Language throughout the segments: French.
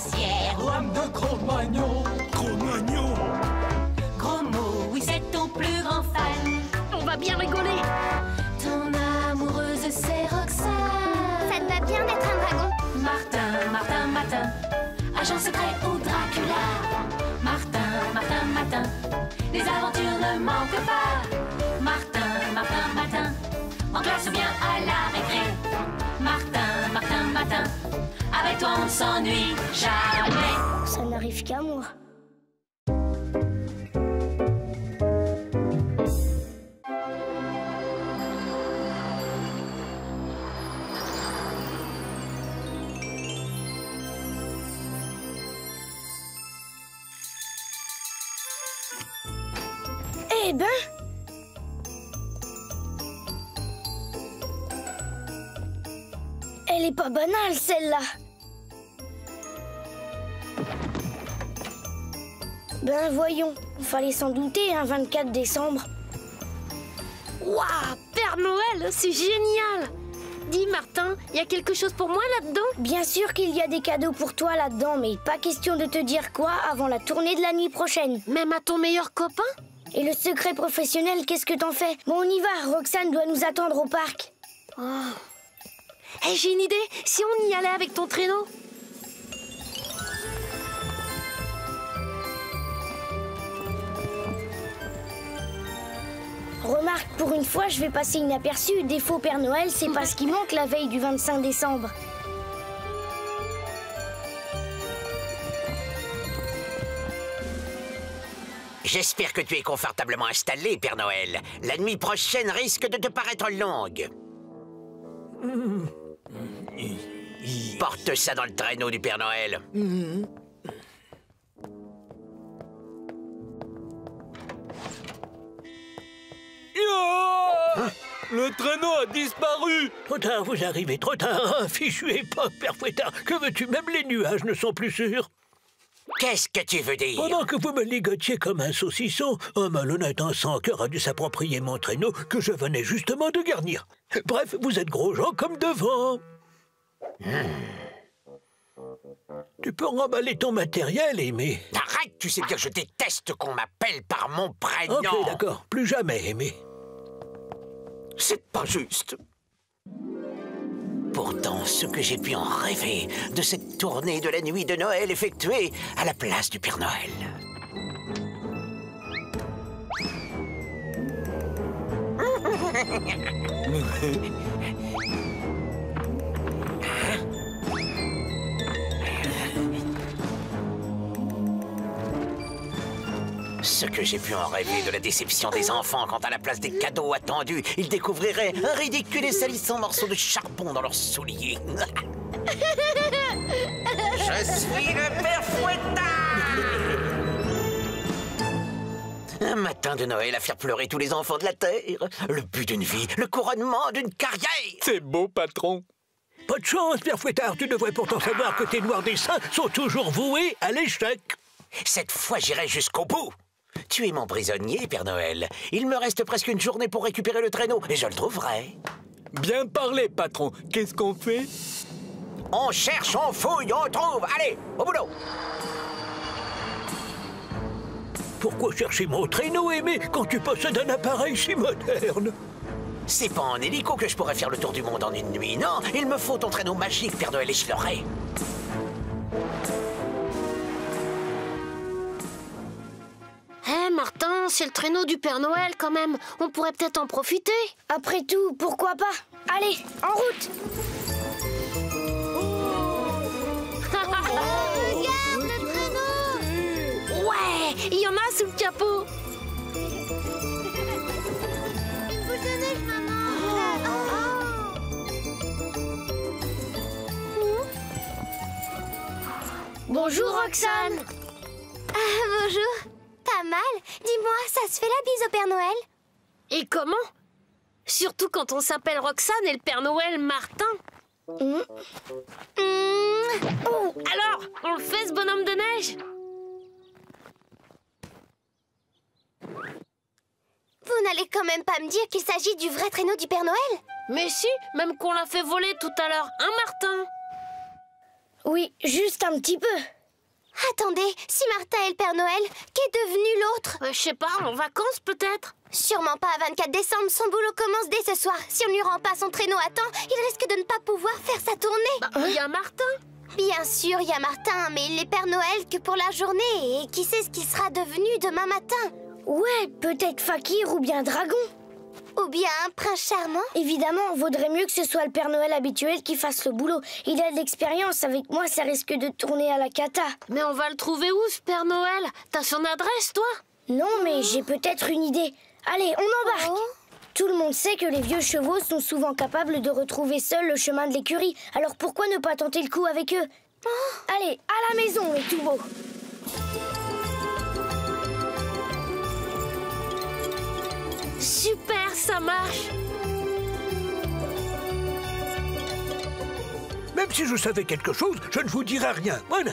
glacière. Lame de Cro-Magnon. Cro-Magnon. Gros mot, oui, c'est ton plus grand fan. On va bien rigoler. Ton amoureuse, c'est Roxane. Ça te va bien d'être un dragon. Martin, Martin, Matin, agent secret ou Dracula. Martin, Martin, Matin, les aventures ne manquent pas. Martin, Martin, Matin, en classe ou bien à la récré. Martin, Martin, Matin, avec toi on ne s'ennuie jamais. Ça n'arrive qu'à moi. Eh ben... Elle est pas banale, celle-là. Ben voyons, fallait s'en douter, un 24 décembre. Waouh, Père Noël, c'est génial. Dis Martin, il y a quelque chose pour moi là-dedans? Bien sûr qu'il y a des cadeaux pour toi là-dedans, mais pas question de te dire quoi avant la tournée de la nuit prochaine. Même à ton meilleur copain? Et le secret professionnel, qu'est-ce que t'en fais? Bon, on y va, Roxane doit nous attendre au parc. Oh. Hey, j'ai une idée, si on y allait avec ton traîneau? Remarque, pour une fois, je vais passer inaperçu. Des faux Père Noël, c'est pas ce qui manque la veille du 25 décembre. J'espère que tu es confortablement installé, Père Noël. La nuit prochaine risque de te paraître longue. Porte ça dans le traîneau du Père Noël. Hein? Le traîneau a disparu. Trop tard, vous arrivez trop tard. Fichue époque, Père Fouettard. Que veux-tu? Même les nuages ne sont plus sûrs. Qu'est-ce que tu veux dire? Pendant que vous me ligotiez comme un saucisson, un malhonnête sans cœur a dû s'approprier mon traîneau que je venais justement de garnir. Bref, vous êtes gros gens comme devant. Tu peux remballer ton matériel, Aimé. Arrête, tu sais bien que je déteste qu'on m'appelle par mon prénom. Ok, d'accord. Plus jamais, Aimé. C'est pas juste. Pourtant, ce que j'ai pu en rêver de cette tournée de la nuit de Noël effectuée à la place du Père Noël. Ce que j'ai pu en rêver de la déception des enfants quand à la place des cadeaux attendus, ils découvriraient un ridicule et salissant morceau de charbon dans leurs souliers. Je suis le Père Fouettard! Un matin de Noël à faire pleurer tous les enfants de la Terre. Le but d'une vie, le couronnement d'une carrière. C'est beau, patron. Pas de chance, Père Fouettard. Tu devrais pourtant savoir que tes noirs dessins sont toujours voués à l'échec. Cette fois, j'irai jusqu'au bout. Tu es mon prisonnier, Père Noël. Il me reste presque une journée pour récupérer le traîneau, et je le trouverai. Bien parlé, patron. Qu'est-ce qu'on fait? On cherche, on fouille, on trouve. Allez, au boulot. Pourquoi chercher mon traîneau, Aimé, quand tu possèdes un appareil si moderne? C'est pas en hélico que je pourrais faire le tour du monde en une nuit, non. Il me faut ton traîneau magique, Père Noël, et je l'aurai. Hé, Martin, c'est le traîneau du Père Noël quand même. On pourrait peut-être en profiter. Après tout, pourquoi pas? Allez, en route! Regarde le traîneau! Ouais, il y en a sous le capot. Une boule de neige, maman! Bonjour, Roxane! Bonjour. Pas mal. Dis-moi, ça se fait la bise au Père Noël? Et comment? Surtout quand on s'appelle Roxane et le Père Noël Martin. Oh. Alors, on le fait ce bonhomme de neige? Vous n'allez quand même pas me dire qu'il s'agit du vrai traîneau du Père Noël? Mais si, même qu'on l'a fait voler tout à l'heure. Hein, Martin? Oui, juste un petit peu. Attendez, si Martin est le Père Noël, qu'est devenu l'autre? Je sais pas, en vacances peut-être? Sûrement pas à 24 décembre, son boulot commence dès ce soir. Si on ne lui rend pas son traîneau à temps, il risque de ne pas pouvoir faire sa tournée. Il y a Martin. Bien sûr, il y a Martin, mais il est Père Noël que pour la journée. Et qui sait ce qu'il sera devenu demain matin? Ouais, peut-être Fakir ou bien Dragon. Ou bien un prince charmant? Évidemment, vaudrait mieux que ce soit le Père Noël habituel qui fasse le boulot. Il a de l'expérience, avec moi ça risque de tourner à la cata. Mais on va le trouver où, ce Père Noël? T'as son adresse, toi? Non, mais j'ai peut-être une idée. Allez, on embarque. Oh. Tout le monde sait que les vieux chevaux sont souvent capables de retrouver seuls le chemin de l'écurie. Alors pourquoi ne pas tenter le coup avec eux? Allez, à la maison, les tout beaux. Super, ça marche. Même si je savais quelque chose, je ne vous dirais rien. Voilà.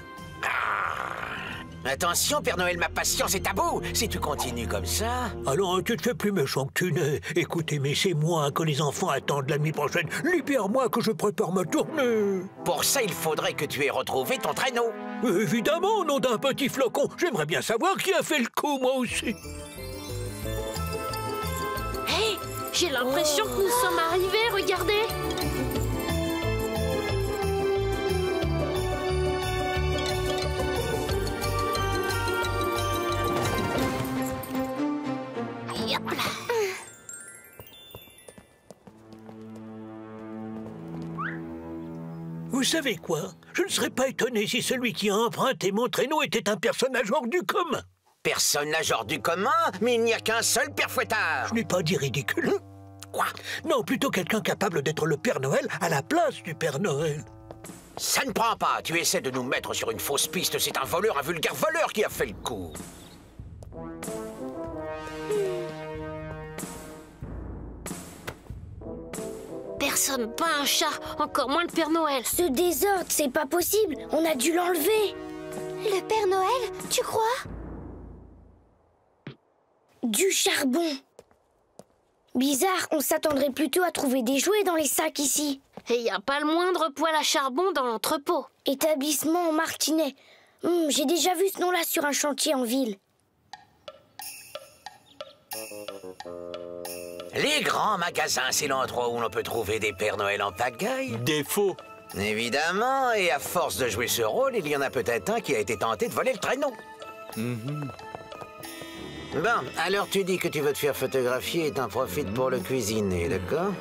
Attention, Père Noël, ma patience est à bout. Si tu continues comme ça... Alors, tu te fais plus méchant que tu n'es. Écoutez, mais c'est moi que les enfants attendent la nuit prochaine. Libère-moi que je prépare ma tournée. Pour ça, il faudrait que tu aies retrouvé ton traîneau. Évidemment, nom d'un petit flocon. J'aimerais bien savoir qui a fait le coup, moi aussi. Hé, j'ai l'impression que nous sommes arrivés, regardez. Hop là. Vous savez quoi? Je ne serais pas étonné si celui qui a emprunté mon traîneau était un personnage hors du commun. Personnage hors du commun, mais il n'y a qu'un seul Père Fouettard. Je n'ai pas dit ridicule. Quoi? Non, plutôt quelqu'un capable d'être le Père Noël à la place du Père Noël. Ça ne prend pas. Tu essaies de nous mettre sur une fausse piste. C'est un voleur, un vulgaire voleur qui a fait le coup. Personne, pas un chat, encore moins le Père Noël. Ce désordre, c'est pas possible. On a dû l'enlever. Le Père Noël, tu crois? Du charbon. Bizarre, on s'attendrait plutôt à trouver des jouets dans les sacs ici. Et y a pas le moindre poêle à charbon dans l'entrepôt. Établissement Martinet. J'ai déjà vu ce nom-là sur un chantier en ville. Les grands magasins, c'est l'endroit où l'on peut trouver des Pères Noël en pagaille. Des faux. Évidemment, et à force de jouer ce rôle, il y en a peut-être un qui a été tenté de voler le traîneau. Bon, alors tu dis que tu veux te faire photographier et t'en profites pour le cuisiner, d'accord?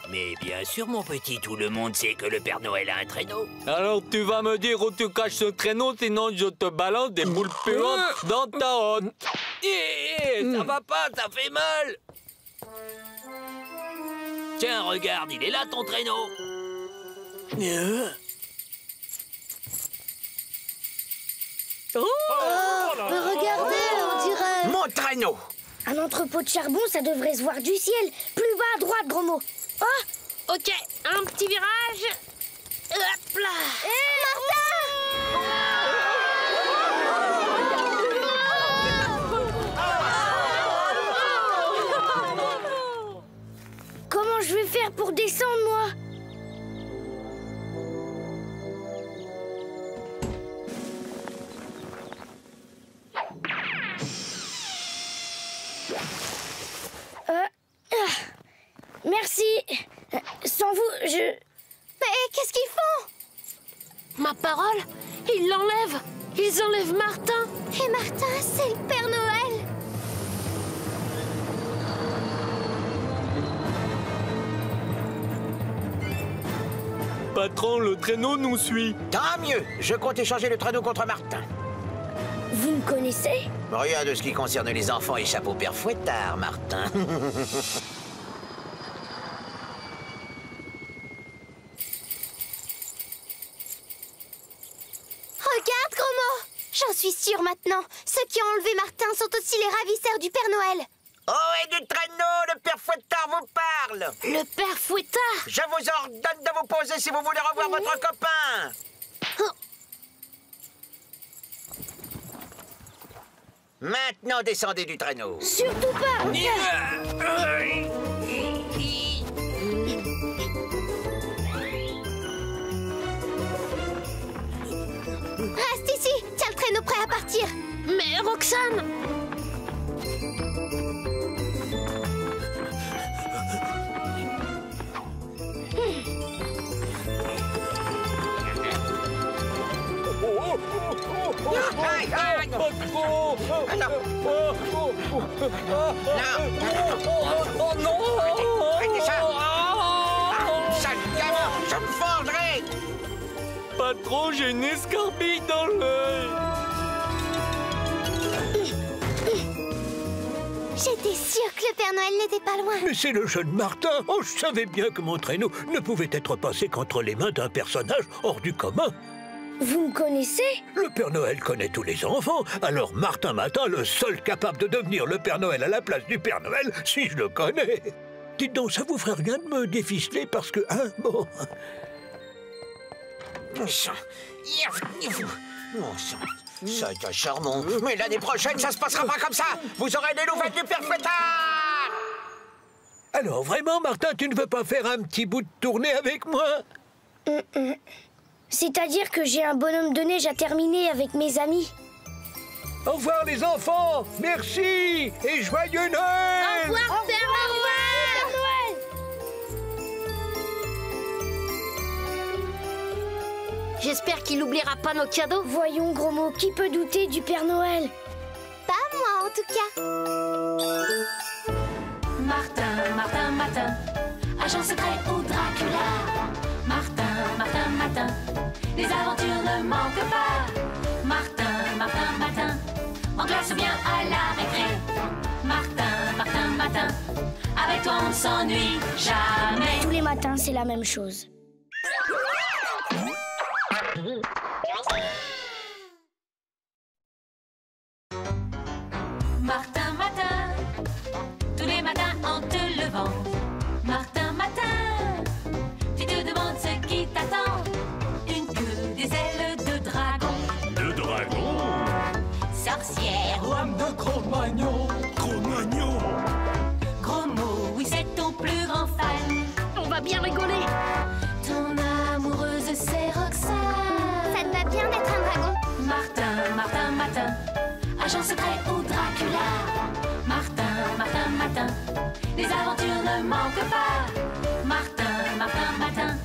Mais bien sûr, mon petit, tout le monde sait que le Père Noël a un traîneau. Alors tu vas me dire où tu caches ce traîneau, sinon je te balance des boules puantes dans ta hotte. Ça va pas, ça fait mal. Tiens, regarde, il est là ton traîneau. Regardez, on dirait... Mon traîneau! Un entrepôt de charbon, ça devrait se voir du ciel. Plus bas à droite, gros mot. Oh, Ok, un petit virage. Hop là. comment je vais faire pour descendre, moi? Merci. Sans vous, je... Mais qu'est-ce qu'ils font? Ma parole, ils l'enlèvent. Ils enlèvent Martin. Et Martin, c'est le Père Noël. Patron, le traîneau nous suit. Tant mieux! Je compte échanger le traîneau contre Martin. Vous me connaissez? Rien de ce qui concerne les enfants échappe au Père Fouettard, Martin. Regarde, gros mot. J'en suis sûre maintenant. Ceux qui ont enlevé Martin sont aussi les ravisseurs du Père Noël. Oh, et du traîneau, le Père Fouettard vous parle! Le Père Fouettard. Je vous ordonne de vous poser si vous voulez revoir votre copain! Maintenant, descendez du traîneau. Surtout pas. Reste ici. Tiens le traîneau prêt à partir. Mais Roxane! Pas trop. Oh non. Arrêtez ça. Sale gamin, je me fendrai. Pas trop, j'ai une escarbille dans l'œil. J'étais sûre que le Père Noël n'était pas loin. Mais c'est le jeune Martin. Oh, je savais bien que mon traîneau ne pouvait être passé qu'entre les mains d'un personnage hors du commun. Vous me connaissez? Le Père Noël connaît tous les enfants, alors Martin Matin, le seul capable de devenir le Père Noël à la place du Père Noël, si je le connais. Dites donc, ça vous ferait rien de me déficeler parce que, hein, bon... Ça a été charmant. Mais l'année prochaine, ça se passera pas comme ça. Vous aurez des nouvelles du Père Fouettard. Alors vraiment, Martin, tu ne veux pas faire un petit bout de tournée avec moi? C'est-à-dire que j'ai un bonhomme de neige à terminer avec mes amis. Au revoir les enfants, merci et joyeux Noël! Au revoir, Père Noël! J'espère qu'il n'oubliera pas nos cadeaux. Voyons, gros mot, qui peut douter du Père Noël? Pas moi, en tout cas. Martin, Martin, Matin, agent secret ou Dracula. Martin, Martin, Matin, les aventures ne manquent pas. Martin, Martin, Matin, en classe ou bien à la récré. Martin, Martin, Matin, avec toi on ne s'ennuie jamais. Tous les matins, c'est la même chose. Martin, Matin, tous les matins en te levant. Martin, Matin, tu te demandes ce qui t'attend. Une queue, des ailes de dragon. De dragon. Sorcière, Rame de Cro-Magnon. Cro-Magnon. gros mot, oui c'est ton plus grand fan. On va bien rigoler. Ton amoureuse c'est Roxane. Ça te va bien d'être un dragon. Martin, Martin, Matin, agent secret ou Dracula. Martin, Martin, Matin, les aventures ne manquent pas. Martin, Martin, Matin,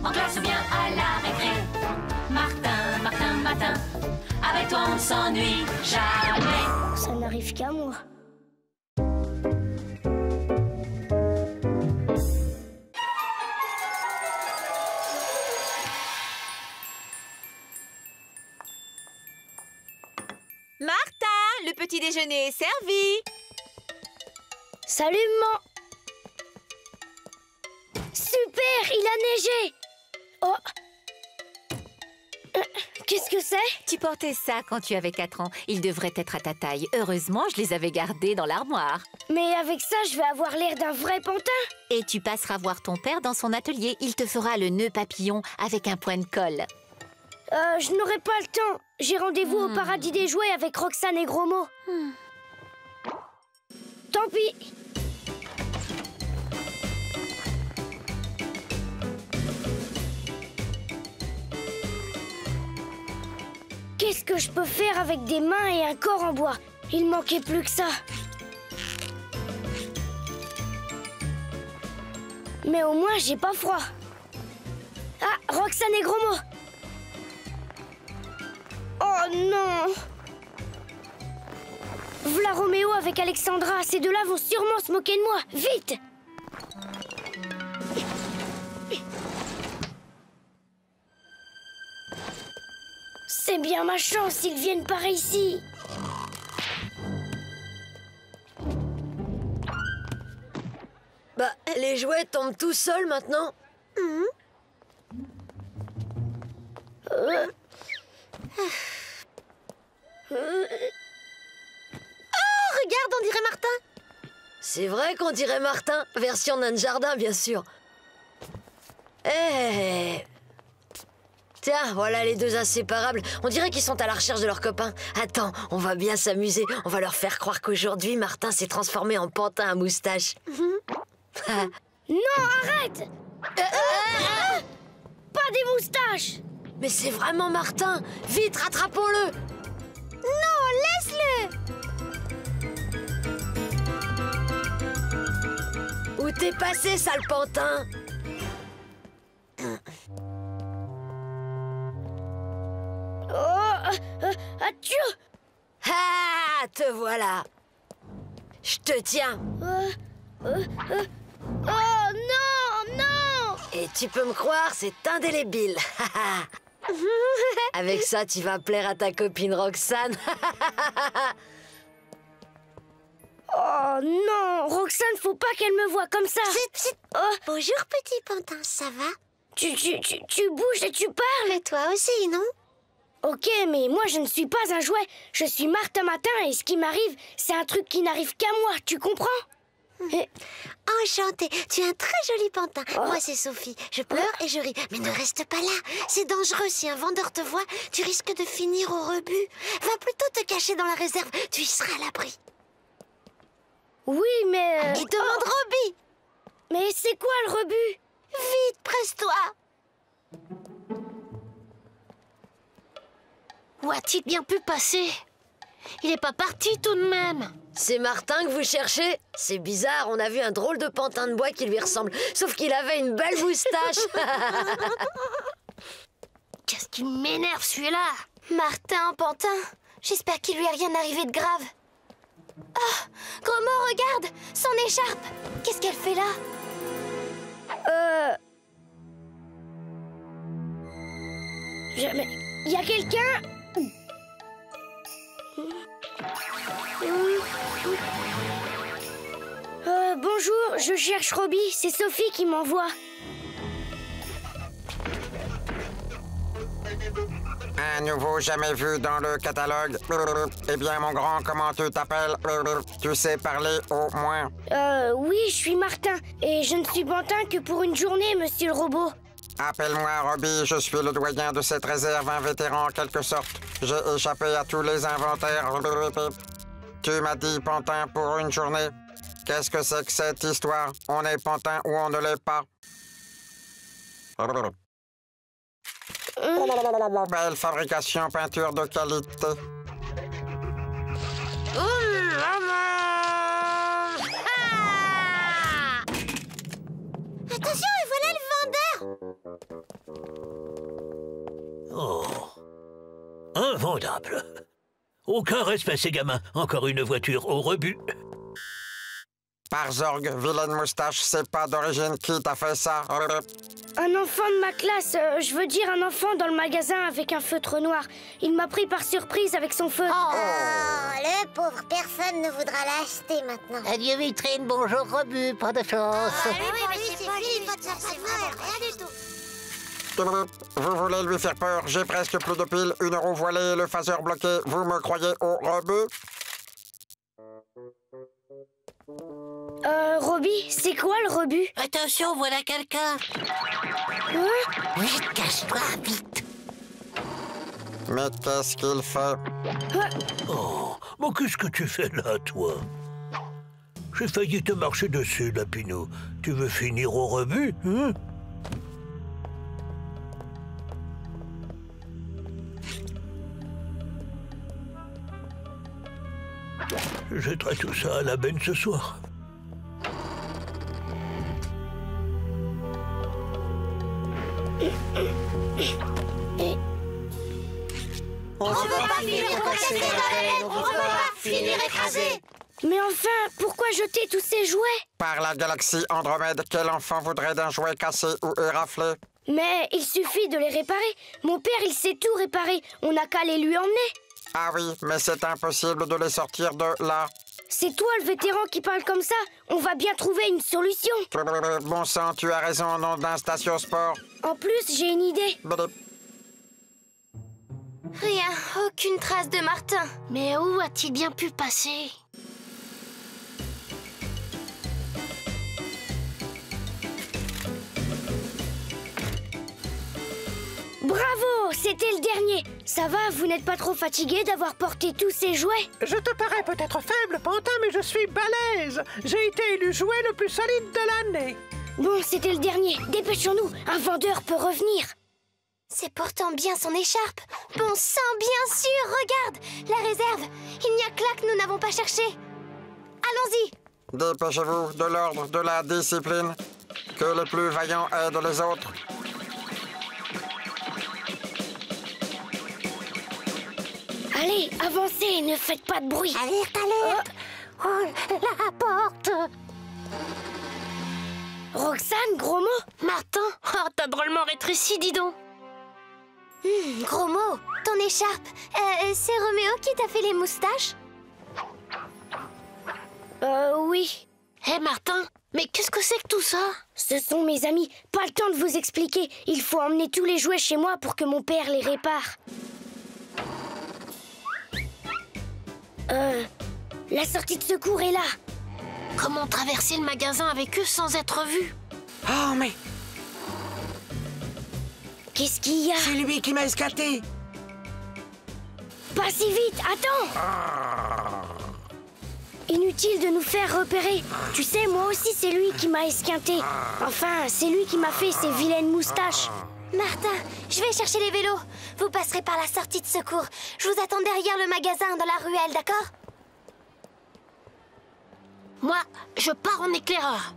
en classe ou bien à la récré. Martin, Martin, Matin, avec toi on ne s'ennuie jamais. Ça n'arrive qu'à moi. Martin, le petit déjeuner est servi. Salut, maman. Super, il a neigé. Oh. Qu'est-ce que c'est? Tu portais ça quand tu avais 4 ans. Il devrait être à ta taille. Heureusement, je les avais gardés dans l'armoire. Mais avec ça, je vais avoir l'air d'un vrai pantin. Et tu passeras voir ton père dans son atelier. Il te fera le nœud papillon avec un point de colle. Je n'aurai pas le temps. J'ai rendez-vous au paradis des jouets avec Roxane et Gros Mot. Tant pis. Qu'est-ce que je peux faire avec des mains et un corps en bois? Il manquait plus que ça. Mais au moins, j'ai pas froid. Ah, Roxane et Gros Mot. Oh non! V'là Roméo avec Alexandra. Ces deux-là vont sûrement se moquer de moi. Vite! C'est bien ma chance, ils viennent par ici. Bah, les jouets tombent tout seuls maintenant. Oh, regarde, on dirait Martin. C'est vrai qu'on dirait Martin, version nain de jardin, bien sûr. Eh. Tiens, voilà les deux inséparables. On dirait qu'ils sont à la recherche de leurs copains. Attends, on va bien s'amuser. On va leur faire croire qu'aujourd'hui, Martin s'est transformé en pantin à moustache. Non, arrête! Pas des moustaches! Mais c'est vraiment Martin! Vite, rattrapons-le! Non, laisse-le! Où t'es passé, sale pantin? Atchou! Ah, te voilà! Je te tiens! Oh non, non! Et tu peux me croire, c'est indélébile! Avec ça, tu vas plaire à ta copine Roxane! Oh non, Roxane, faut pas qu'elle me voie comme ça! Oh. Bonjour, petit pantin, ça va? Tu bouges et tu parles! Mais toi aussi, non? Ok, mais moi je ne suis pas un jouet. Je suis Martin Matin et ce qui m'arrive, c'est un truc qui n'arrive qu'à moi, tu comprends? Enchantée, tu es un très joli pantin. Moi c'est Sophie, je pleure et je ris. Mais ne reste pas là, c'est dangereux. Si un vendeur te voit, tu risques de finir au rebut. Va plutôt te cacher dans la réserve, tu y seras à l'abri. Oui, mais... Et demande Robbie. Mais c'est quoi le rebut? Vite, presse-toi. Où a-t-il bien pu passer? Il n'est pas parti tout de même. C'est Martin que vous cherchez? C'est bizarre, on a vu un drôle de pantin de bois qui lui ressemble, sauf qu'il avait une belle moustache. Qu'est-ce qui m'énerve celui-là? Martin, pantin, j'espère qu'il lui est rien arrivé de grave. Oh, Gros-Mot, regarde, son écharpe. Qu'est-ce qu'elle fait là? Jamais. Il y a quelqu'un? Bonjour, je cherche Robbie, c'est Sophie qui m'envoie. Un nouveau jamais vu dans le catalogue. Eh bien, mon grand, comment tu t'appelles? Tu sais parler au moins? Oui, je suis Martin, et je ne suis pantin que pour une journée, monsieur le robot. Appelle-moi Robbie, je suis le doyen de cette réserve, un vétéran en quelque sorte. J'ai échappé à tous les inventaires. Tu m'as dit pantin pour une journée. Qu'est-ce que c'est que cette histoire? On est pantin ou on ne l'est pas? Belle fabrication, peinture de qualité. Attention, et voilà le vendeur. Oh, invendable. Aucun respect, ces gamins. Encore une voiture au rebut. Par Zorg, vilaine moustache, c'est pas d'origine. Qui t'a fait ça? Un enfant de ma classe, je veux dire un enfant dans le magasin avec un feutre noir. Il m'a pris par surprise avec son feutre. Oh, le pauvre, personne ne voudra l'acheter maintenant. Adieu vitrine, bonjour rebut, pas de chance. Oui, mais c'est pas lui, c'est rien du tout. Vous voulez lui faire peur? J'ai presque plus de piles, une roue voilée, le phaser bloqué. Vous me croyez au rebut? Robbie, c'est quoi le rebut? Attention, voilà quelqu'un. Vite, cache-toi, vite. Mais qu'est-ce qu'il fait? Oh, mais qu'est-ce que tu fais là, toi? J'ai failli te marcher dessus, Lapinou. Tu veux finir au rebut, hein? Je jetterai tout ça à la benne ce soir. On ne veut pas finir cassé dans la benne, on ne veut pas finir écrasé. Mais enfin, pourquoi jeter tous ces jouets? Par la galaxie Andromède, quel enfant voudrait d'un jouet cassé ou éraflé? Mais il suffit de les réparer. Mon père, il sait tout réparer. On n'a qu'à les lui emmener. Ah oui, mais c'est impossible de les sortir de là. C'est toi le vétéran qui parle comme ça. On va bien trouver une solution. Bon sang, tu as raison, nom d'un station-sport. En plus, j'ai une idée. Rien, aucune trace de Martin. Mais où a-t-il bien pu passer? Bravo, c'était le dernier. Ça va, vous n'êtes pas trop fatigué d'avoir porté tous ces jouets? Je te parais peut-être faible, pantin, mais je suis balèze. J'ai été élu jouet le plus solide de l'année. Bon, c'était le dernier. Dépêchons-nous, un vendeur peut revenir. C'est pourtant bien son écharpe. Bon sang, bien sûr, regarde. La réserve. Il n'y a que là que nous n'avons pas cherché. Allons-y. Dépêchez-vous, de l'ordre, de la discipline. Que les plus vaillants aident les autres. Allez, avancez, ne faites pas de bruit. Alerte, alerte. Oh, la porte. Roxane, gros mot. Martin, oh, t'as drôlement rétréci, dis donc. Gros mot, ton écharpe. C'est Roméo qui t'a fait les moustaches? Oui. Hé, Martin, mais qu'est-ce que c'est que tout ça? Ce sont mes amis. Pas le temps de vous expliquer. Il faut emmener tous les jouets chez moi pour que mon père les répare. La sortie de secours est là. Comment traverser le magasin avec eux sans être vus? Oh, mais Qu'est-ce qu'il y a? c'est lui qui m'a escaté. Pas si vite, attends. Inutile de nous faire repérer. Tu sais, moi aussi, c'est lui qui m'a esquinté. Enfin, c'est lui qui m'a fait ces vilaines moustaches. Martin, je vais chercher les vélos. Vous passerez par la sortie de secours. Je vous attends derrière le magasin, dans la ruelle, d'accord? Moi, je pars en éclaireur.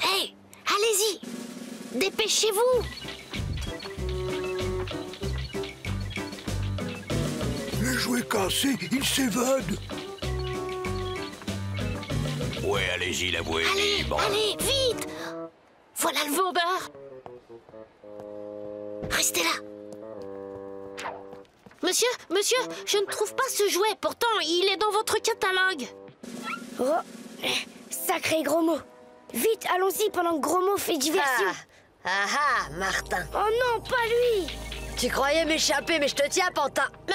Hé, allez-y. Dépêchez-vous. Le jouet cassé, il s'évade. Ouais, allez-y, la voie est Allez, libre. allez, vite. Voilà le vendeur. Restez là. Monsieur, je ne trouve pas ce jouet. Pourtant, il est dans votre catalogue. Oh, sacré gros mot. Vite, allons-y pendant que gros mot fait diversion. Martin. Oh non, pas lui. Tu croyais m'échapper, mais je te tiens, Pantin. Mais...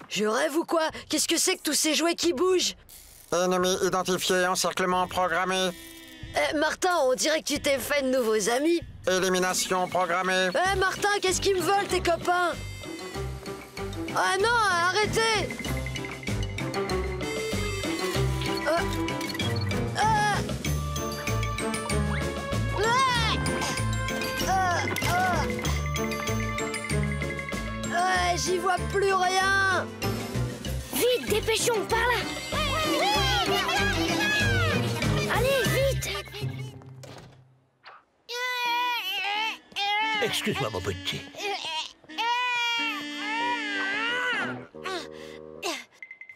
Je rêve ou quoi? Qu'est-ce que c'est que tous ces jouets qui bougent? Ennemi identifié, encerclement programmé. Martin, on dirait que tu t'es fait de nouveaux amis. Élimination programmée. Martin, qu'est-ce qu'ils me veulent, tes copains? Ah non, arrêtez! J'y vois plus rien! Vite, dépêchons, par là. Allez, vite. Excuse-moi, mon petit.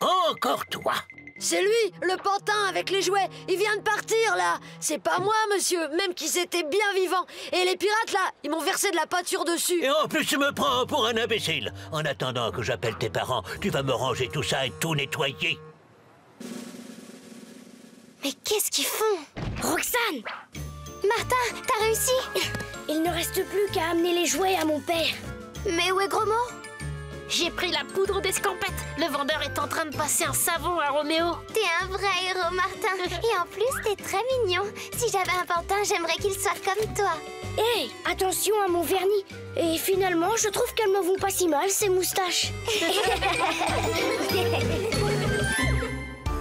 Encore toi? C'est lui, le pantin avec les jouets. Il vient de partir, là. C'est pas moi, monsieur, même qu'ils étaient bien vivants. Et les pirates, là, ils m'ont versé de la pâture dessus. Et en plus, tu me prends pour un imbécile. En attendant que j'appelle tes parents, tu vas me ranger tout ça et tout nettoyer. Mais qu'est-ce qu'ils font? Roxane! Martin, t'as réussi? Il ne reste plus qu'à amener les jouets à mon père. Mais où est Gros mot? J'ai pris la poudre d'escampette. Le vendeur est en train de passer un savon à Roméo. T'es un vrai héros, Martin. Et en plus, t'es très mignon. Si j'avais un pantin, j'aimerais qu'il soit comme toi. Hé, attention à mon vernis. Et finalement, je trouve qu'elles me vont pas si mal, ces moustaches.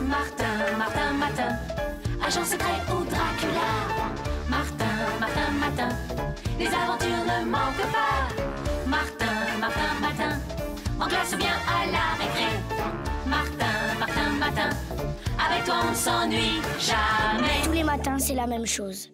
Martin, Martin, Martin, agent secret ou Dracula. Martin, Martin, Martin, les aventures ne manquent pas. Martin, Martin, Martin, en classe ou bien à la récré. Martin, Martin, Martin, avec toi on ne s'ennuie jamais. Tous les matins, c'est la même chose.